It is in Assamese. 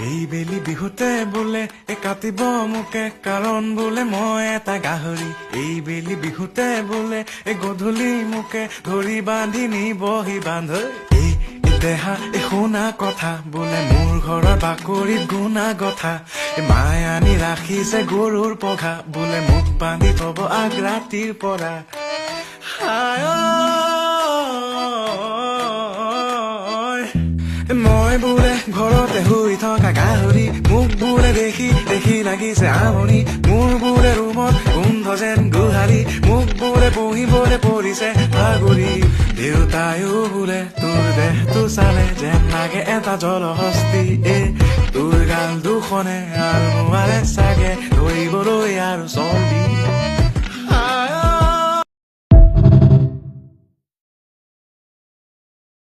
এই বেলি বিহুতে বোলে কাটিব মোকে কাৰণ বোলে মই এটা গাহৰি এই বেলি বিহুতে বোলে গধূলি মোকে ধৰি বান্ধি নিবহি বান্ধ এই দেহা শুনা কথা বোলে মোৰ ঘৰৰ বাকৰিত গুণা কথা মায়ে আনি ৰাখিছে গৰুৰ পঘা বোলে মোক বান্ধি থব ৰাতিৰ পৰা মই বোলে ঘৰতে শুই থকা গাহৰি মোক বোলে দেখি দেখি লাগিছে আমনি মোৰ বোলে ৰুমত গোন্ধ যেন গোহালি মোক বোলে বহিবলৈ পৰিছে ভাগৰি দেউতায়ো বোলে তোৰ দেহটো চালে যেন লাগে এটা জলহস্তি তোৰ গাল দুখনে আলমোৱাৰে চাগে ধৰিবলৈ আৰু চলি